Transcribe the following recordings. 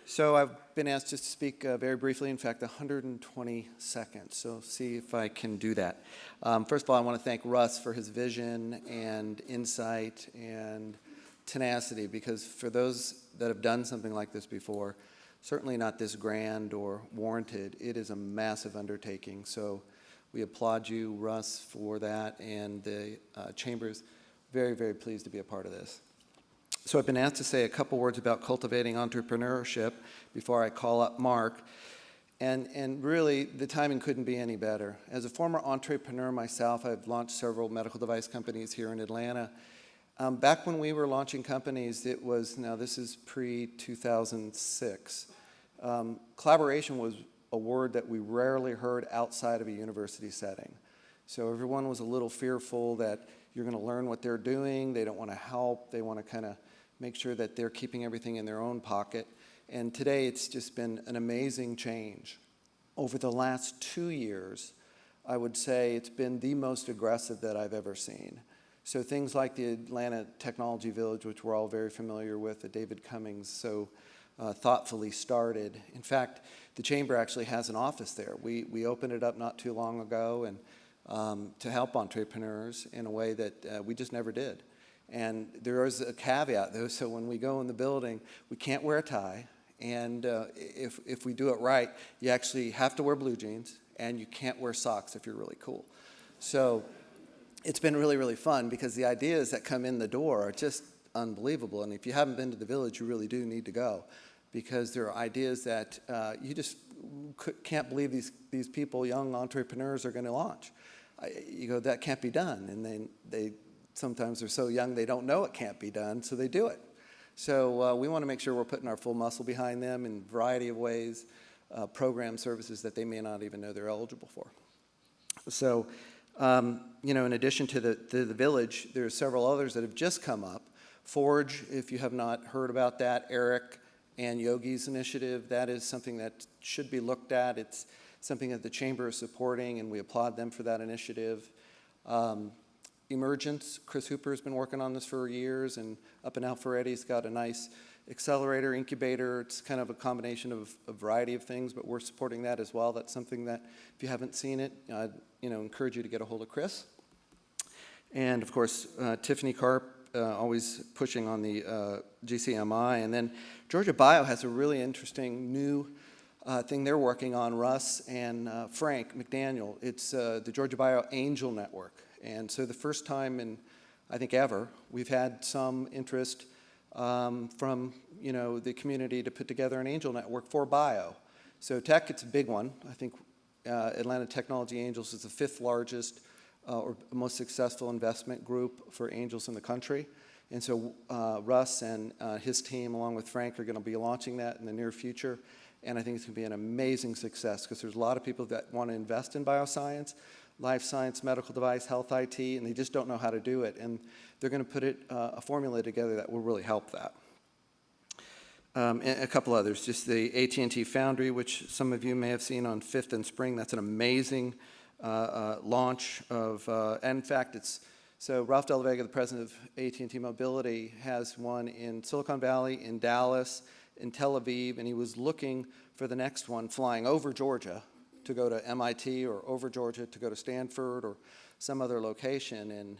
So I've been asked just to speak very briefly, in fact, 120 seconds, so see if I can do that. First of all, I want to thank Russ for his vision and insight and tenacity, because for those that have done something like this before, certainly not this grand or warranted, it is a massive undertaking. So we applaud you, Russ, for that, and the Chamber is very, very pleased to be a part of this. So I've been asked to say a couple words about cultivating entrepreneurship before I call up Mark. And really, the timing couldn't be any better. As a former entrepreneur myself, I've launched several medical device companies here in Atlanta. Back when we were launching companies, it was, now this is pre-2006, collaboration was a word that we rarely heard outside of a university setting. So everyone was a little fearful that you're going to learn what they're doing, they don't want to help, they want to kind of make sure that they're keeping everything in their own pocket. And today it's just been an amazing change. Over the last 2 years, I would say it's been the most aggressive that I've ever seen. So things like the Atlanta Technology Village, which we're all very familiar with, that David Cummings so thoughtfully started. In fact, the Chamber actually has an office there. We opened it up not too long ago and to help entrepreneurs in a way that we just never did. And there is a caveat, though, so when we go in the building, we can't wear a tie, and if we do it right, you actually have to wear blue jeans, and you can't wear socks if you're really cool. So it's been really, really fun, because the ideas that come in the door are just unbelievable, and if you haven't been to the village, you really do need to go, because there are ideas that you just can't believe these people, young entrepreneurs, are going to launch. You go, that can't be done, and then they sometimes they're so young they don't know it can't be done, so they do it. So we want to make sure we're putting our full muscle behind them in a variety of ways, program services that they may not even know they're eligible for. So, you know, in addition to the village, there are several others that have just come up. Forge, if you have not heard about that, Eric and Yogi's initiative, that is something that should be looked at. It's something that the Chamber is supporting, and we applaud them for that initiative. Emergence, Chris Hooper has been working on this for years, and up in Alpharetti's got a nice accelerator, incubator. It's kind of a combination of a variety of things, but we're supporting that as well. That's something that, if you haven't seen it, I'd encourage you to get a hold of Chris. And of course, Tiffany Karp, always pushing on the GCMI. And then Georgia Bio has a really interesting new thing they're working on, Russ and Frank McDaniel. It's the Georgia Bio Angel Network. And so the first time in, I think, ever, we've had some interest from the community to put together an angel network for bio. So tech, it's a big one. I think Atlanta Technology Angels is the 5th largest or most successful investment group for angels in the country. And so Russ and his team, along with Frank, are going to be launching that in the near future. And I think it's going to be an amazing success, because there's a lot of people that want to invest in bioscience, life science, medical device, health IT, and they just don't know how to do it. And they're going to put a formula together that will really help that. And a couple others, just the AT&T Foundry, which some of you may have seen on 5th and Spring. That's an amazing launch of, and in fact, so Ralph Della Vega, the president of AT&T Mobility, has one in Silicon Valley, in Dallas, in Tel Aviv, and he was looking for the next one flying over Georgia to go to MIT, or over Georgia to go to Stanford or some other location. And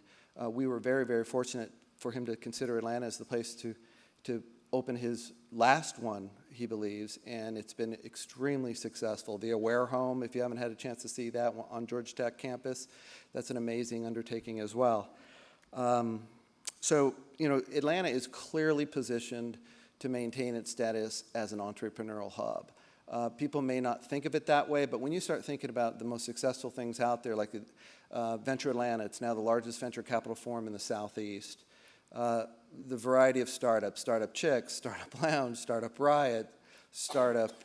we were very, very fortunate for him to consider Atlanta as the place to open his last one, he believes, and it's been extremely successful. The Aware Home, if you haven't had a chance to see that on Georgia Tech campus, that's an amazing undertaking as well. So, Atlanta is clearly positioned to maintain its status as an entrepreneurial hub. People may not think of it that way, but when you start thinking about the most successful things out there, like Venture Atlanta, it's now the largest venture capital forum in the Southeast. the variety of startups, Startup Chicks, Startup Lounge, Startup Riot, Startup,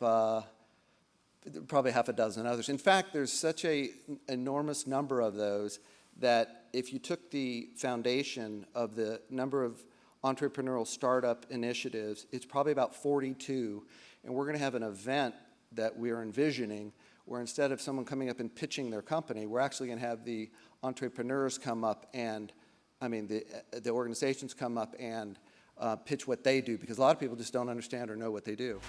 probably half a dozen others. In fact, there's such an enormous number of those that if you took the foundation of the number of entrepreneurial startup initiatives, it's probably about 42. And we're going to have an event that we're envisioning where instead of someone coming up and pitching their company, we're actually going to have the entrepreneurs come up and, the organizations come up and pitch what they do, because a lot of people just don't understand or know what they do.